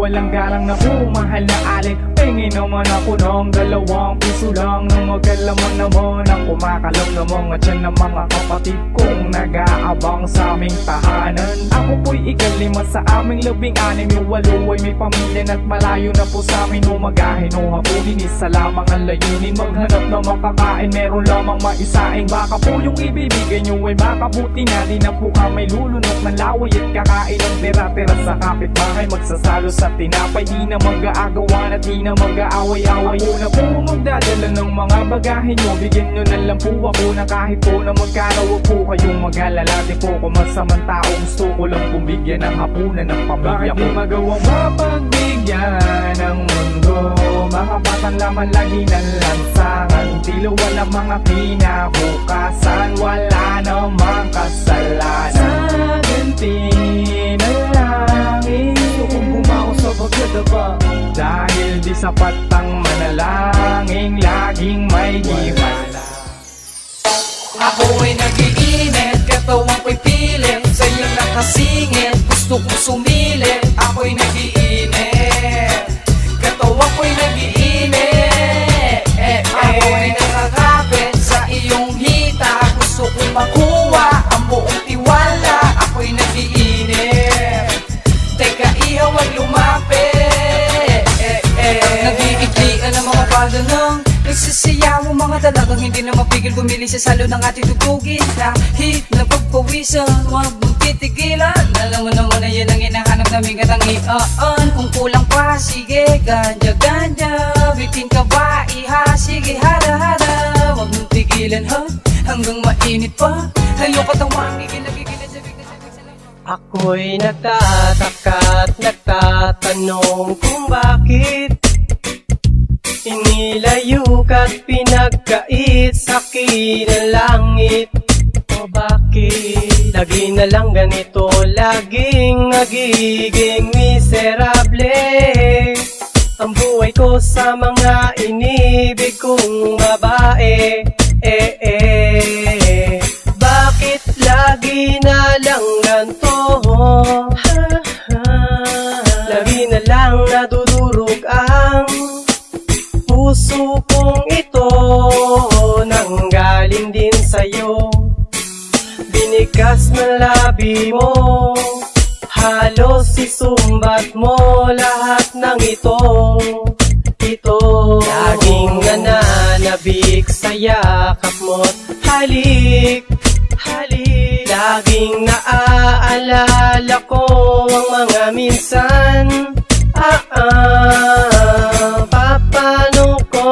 walang garang na mahal na alik. Pengi naman ako ng 2 piso lang nang magkalaman naman ang kumakalam na mga tiyan ng mga kapatid kong nag-aabang sa aming tahanan. Ako po'y ika-5 sa aming 18, yung 8 ay may pamilya na't malayo na po sa amin. Umagahin o hapunin, isa lamang ang layunin, maghanap na makakain, meron lamang maisaing. Baka po yung ibibigay nyo ay makabuti na, di na po kami lulunok ng laway at kakain ng tira-tira sa kapitbahay. Magsasalo sa tinapay, di na mag-aagawan at di na mag-aaway-away. Ako na po magdadala ng mga bagahe nyo, bigyan nyo na lang po ako na kahit po na magkano. Huwag po kayong mag-alala, di po ko masamang tao, gusto ko lang bumigyan ng hapunan ng pamilya ko. Bakit di magawang mapagbigyan ng mundo? Mga batang laman lagi ng lansangan, tilo wala mga kinabukasan, wala namang kasalanan. Sa ganti na langit, gusto kong bumako sa pagkadaba, dahil di sapat ang manalangin, laging may himala. Ako ay nag-iinit, katawang ko'y pilit, sa'yo nakasingit, gusto kong sumilip. Ako'y nag-iinit, katawang ko'y nag-iinit, ako ay nakakapit sa iyong hita, gusto kong makuha ang buong tiwala. Ako'y nag-iinit, teka ihaw wag lumapit. Nag-iiklian ang mga padanang nagsisiyaw ang mga dalagang hindi na mapigil bumili sa salo ng ating tugtugin. Kahit na pagpawisan, huwag mong titigilan. Alam mo naman na yan ang hinahanap namin katangian. Kung kulang pa, sige, ganja-ganja. Bitin ka ba, iha, sige, hada-hada. Huwag mong tigilan, ha, hanggang mainit pa. Ayoko tawang gigil-gigilan sa bigla-sabig sa laman. Ako'y nagtataka at nagtatanong kung bakit inilayo ka't pinagkait sa akin ang langit. O bakit lagi na lang ganito, laging nagiging miserable ang buhay ko sa mga inibig kong babae. Bakit lagi na lang ganito? Lagi na lang nadudurog ang puso kong ito, nanggaling din sa'yo. Binigas na labi mo, halos isumbat mo lahat ng ito. Laging nananabik sa yakap mo't halik. Laging naaalala ko ang mga minsan. Paano ko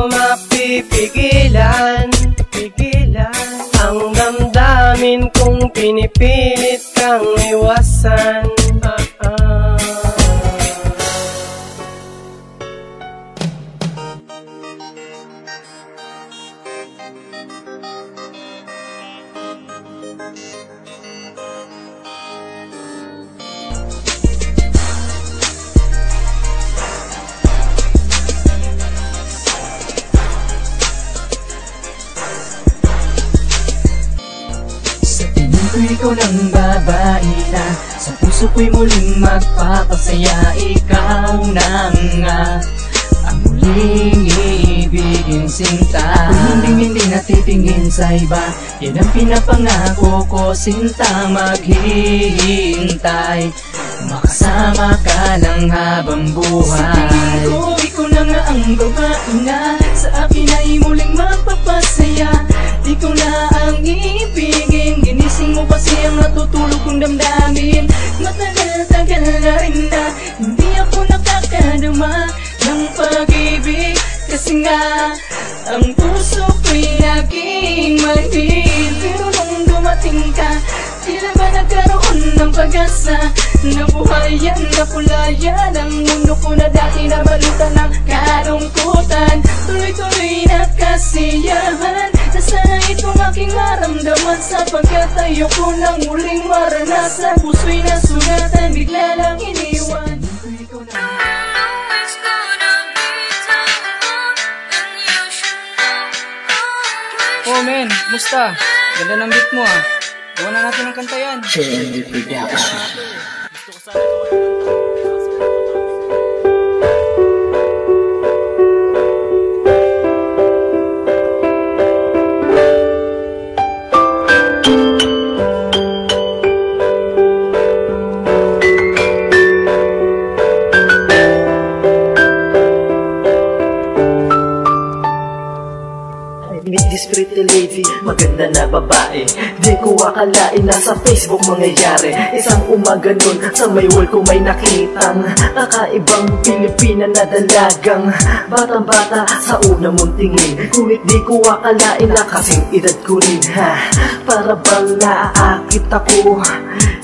mapipigilan ang damdamin kong pinipilit kang iwasan. Ikaw lang babae na sa puso ko'y muling magpapasaya. Ikaw na nga ang muling iibigin, sinta. Kung hindi natitingin sa iba, yan ang pinapangako ko, sinta. Maghihintay, makasama ka lang habang buhay. Sa tingin ko, ikaw na nga ang babae na sa akin ay muling magpapasaya. Ikaw na ang iibigin, ginising mo kasi ang natutulog kong damdamin. Matagal-tagal na rin na hindi ako nakakadama ng pag-ibig, kasi nga ang puso ko'y laging mahil. Pero nung dumating ka, tila ba nagkaroon ng pag-asa na buhayan, na kulayan ang mundo ko na dati na balutan ng kalungkutan. Tuloy-tuloy na kasiyahan, na sana itong aking maramdaman, sapagkat ayoko nang muling maranasan. Puso'y nasunatan, bigla lang iniwan. Oh men, musta? Ganda ng beat mo ah. Gawa na natin ang kanta yan. JND Production. Gusto ko sana mag-meet this pretty lady, maganda na babae. Di ko akalain na sa Facebook mangyayari. Isang umaga nun, sa may wall ko may nakitang kakaibang Pilipina na dalagang batang-bata sa una mong tingin. Ngunit di ko akalain na kasing edad ko rin, ha. Para bang naaakit ako,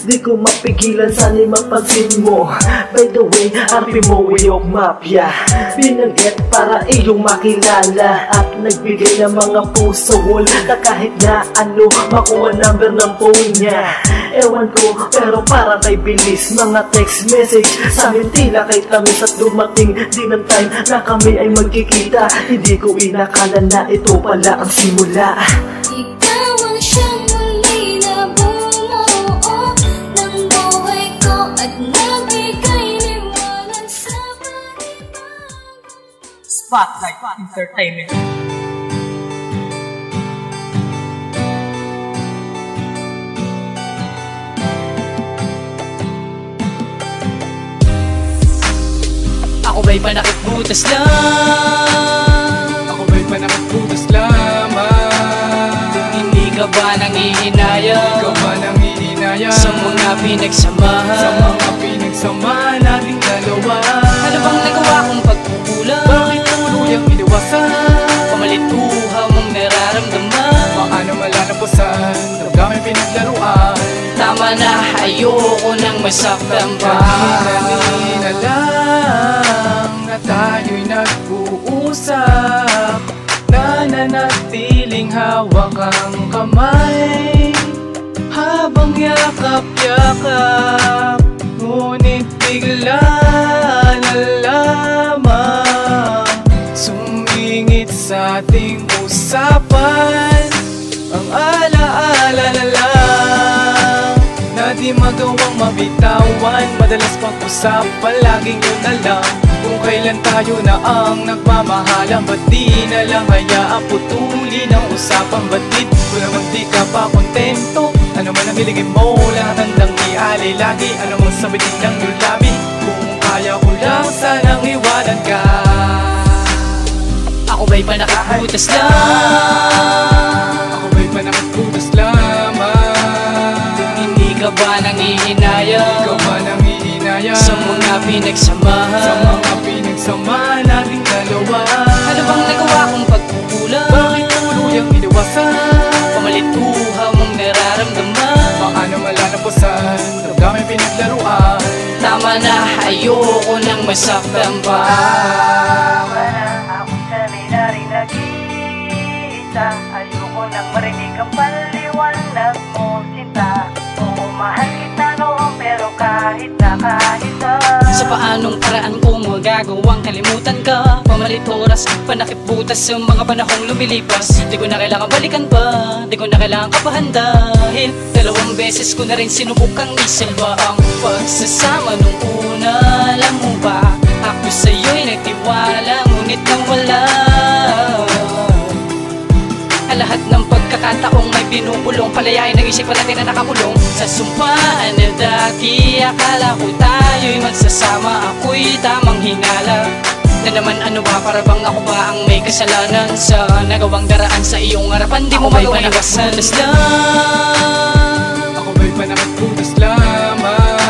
di ko mapigilan, sana'y mapansin mo. By the way, RP mo yung mafia, binanggit para iyong makilala. At nagbigay ng mga post sa wall na kahit na ano, makuha number ng phone niya. Ewan ko, pero para kay bilis, mga text message sa amin tila kay tamis. At dumating din ang time na kami ay magkikita. Hindi ko inakala na ito pala ang simula. Ikaw ang siyang muli na bumuo ng buhay ko at nagbigay liwanag sa panibag. Spotlight Entertainment. Ako ba'y panakipbutas lang? Ako ba'y panakipbutas lamang? Hindi ka ba nangihinayang? Ikaw ba nangihinayang? Sa mga pinagsamahan? Sa mga pinagsamahan nating dalawa. Ano bang nagawa kong pagkukulang? Bakit tuluyang iniwasan? Pamalit buha mong nararamdaman. Paano malalampasan? Damdaming pinaglaruan. Tama na, ayoko nang masaktan pa. Kanina lang na tayo'y nag-uusap, nananatiling hawak ang kamay habang yakap-yakap. Ngunit bigla na lamang sumingit sa ating usapan ang alaala na lang na di magawang mabitawan. Madalas pag-usapan, laging yun na lang kung kailan tayo na ang nagmamahalan. Ba't di na lang hayaan putulin ang usapan? Ba't ko naman di ka pa kontento? Ano man ang hiligin mo, lahat handang ialay lagi. Ano mang sabitin ng iyong labi, kung kaya ko lang sanang iwanan ka. Ako ba'y panakipbutas lang? Ako ba'y panakipbutas lamang? Hindi ka ba nangihinayang? Ikaw ba nangihinayang? Sa mga pinagsamahan? Sa mga pinagsamahan nating dalawa. Ano bang nagawa kong pagkukulang? Bakit tuluyang iniwasan? Pamalit buha mong nararamdaman. Paano malalampasan? Damdaming pinaglaruan. Tama na, ayoko nang masaktan pa. Ako sana'y naring nag-iisa. Ayoko nang marinig ang paliwanag mo, sinta. Oo, mahal kita noon, pero kahit na. Sa paanong paraan ko magagawang kalimutan ka? Pamalit oras, panakipbutas sa mga panahong lumilipas. Di ko na kailangan balikan pa, di ko na kailangan kapahandahin. 2 beses ko na rin sinubukang isalba ang pagsasama nung una. Alam mo ba, ako sa'yo'y nagtiwala, ngunit nang wala. Lahat ng pagkakataong may binubulong, palayain ng isip natin na nakakulong. Sa sumpaan na dati, akala ko tayo'y magsasama. Ako'y tamang hinala na naman, ano ba, para bang ako ba ang may kasalanan sa nagawang daraan sa iyong harapan? Di mo magawang iwasan lang. Ako ba'y panakipbutas lamang?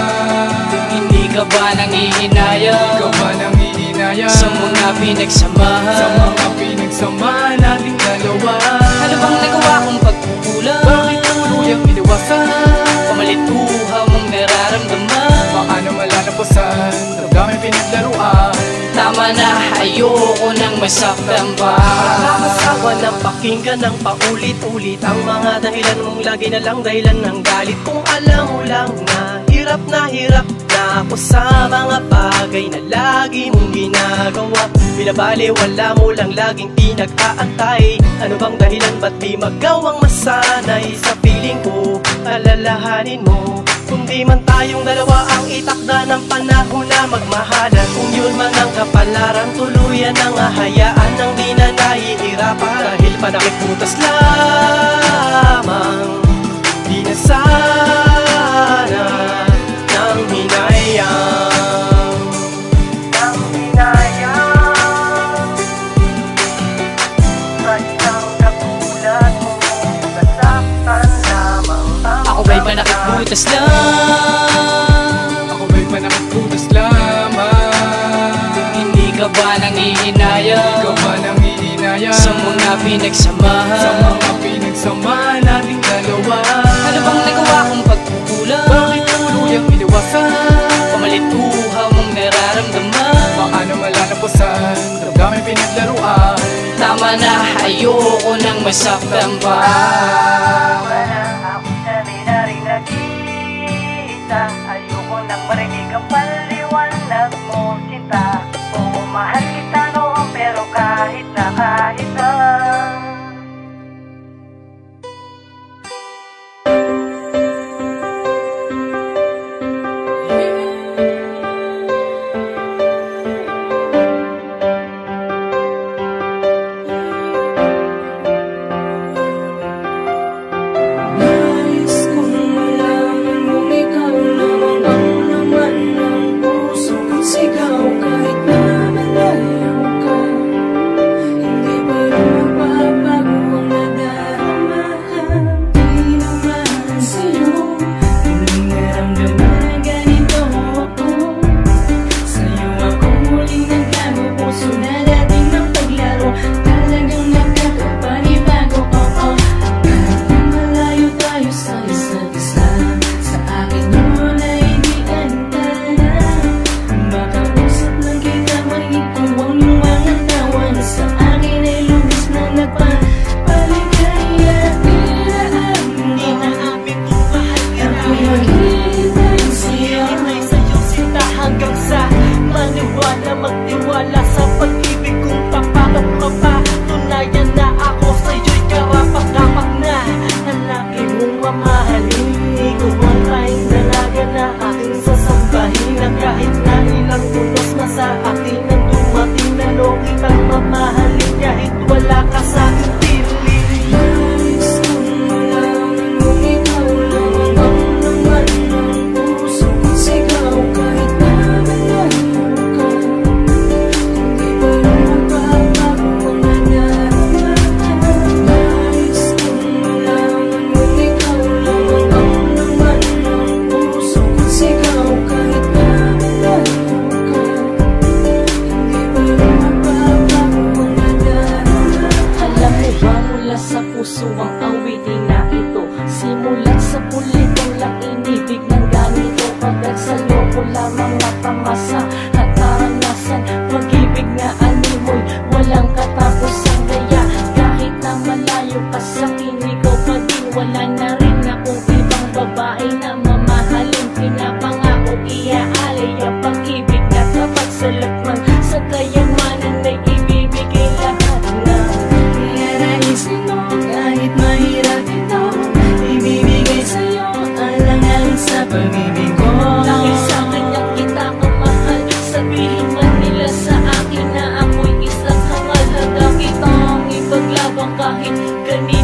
Hindi ka ba nangihinayang? Ikaw ba nangihinayang? Sa mga pinagsamahan? Sa mga pinagsamahan nating dalawa. Ano bang nagawa kong pagkukulang? Bakit tuluyang iniwasan? Pamalit buha mong nararamdaman. Paano malalampasan? Damdaming pinaglaruan. Tama na, ayoko nang masaktan pa. Nakakasawa ng pakinggan ng paulit-ulit ang mga dahilan mong lagi na lang dahilan ng galit. Kung alam mo lang na hirap na ako sa mga bagay na lagi mong ginagawa. Binabaliwala mo lang, laging pinag-aantay. Ano bang dahilan, ba't di magawang masanay? Sa piling ko, alalahanin mo, kung di man tayong dalawa ang itakda ng panahon na magmahalan. Kung yun man ang kapalaran, tuluyan ang hahayaan nang di na nahihirapan. Dahil panakipbutas lamang, di na sana nang hinayang. Nang hinayang sa isang dako. butas lang. Ako ba'y panakatutas lamang? Hindi ka ba nangihinayang? Ikaw ba nangihinayang? Sa mga pinagsamahan, Sa mga pinagsamahan nating dalawa. ano bang nagawa kong pagkukulang? Bakit tuluyang iniwasan? Pamalit buha mong nararamdaman. Baka na malalapasan, damdamin pinaglaruan. Tama na, ayoko nang masaktan pa. Wala akong sabi na rin nag-iisa. Ayoko nang marinig ang paliwanag mo, sinta. Oo, mahal kita noon, pero kahit na Nais kong malaman kung ikaw lamang ang laman ng puso kong sigaw. Kahit na malayo ka, hindi pa rin magbabago ang nadaramahan. Di naman sa'yo muling naramdaman na ganito ako. Sa'yo ako muling naglago, puso na dating napaglaro. Talagang nakakapanibago, oo. Kahit na malayo tayo sa isa't isa, sa akin yun ay di antala. Makausap lang kita, marinig ko ang iyong mga tawan. Sa akin ay lubos na nagpapaligaya. Di naamin kung mahal ka rin. Maghihintay sa'yo, Hinay sa'yo sinta hanggang sa maniwala, magtiwala sa pag-ibig kong tapat at mapatunayan na ako sa'yo'y karapat-dapat na lalaki mong mamahalin. Ikaw ang tayong dalaga na aking sasambahin, na kahit na ilang unos na sa akin ang dumating, na kitang mamahalin kahit wala ka sa aking piling. nais kong malaman kung ikaw lamang ang laman ng puso kong sigaw. Kahit na malayo ka, hindi pa rin magbabago ang nadaramahan. Nais kong malaman kung ikaw lamang ang laman ng puso kong sigaw. Kahit na malayo ka, hindi pa rin magbabago ang nadaramahan. alam mo ba mula sa puso ang awitin na ito? Simulat sa pulitong lang inibig ng ganito. Pagkat sa loko lamang matamasa at karanasan, pag-ibig nga animoy walang katapusan. Kaya kahit na malayo ka sa'kin, ikaw pa din. Wala na rin akong ibang babae na mamahalin. Pinapangako iaalay ang pag-ibig na tapat sa lakman. Sa kayamanan ay ibibigay lahat na Naisin mo kahit mahirap ito, ibibigay sa'yo alang-alang sa pag-ibig ko. dahil sa kanya kita kamahal. Sabihin man nila sa akin na ako'y isang hangal. Handa kitang ipaglabang kahit ganito.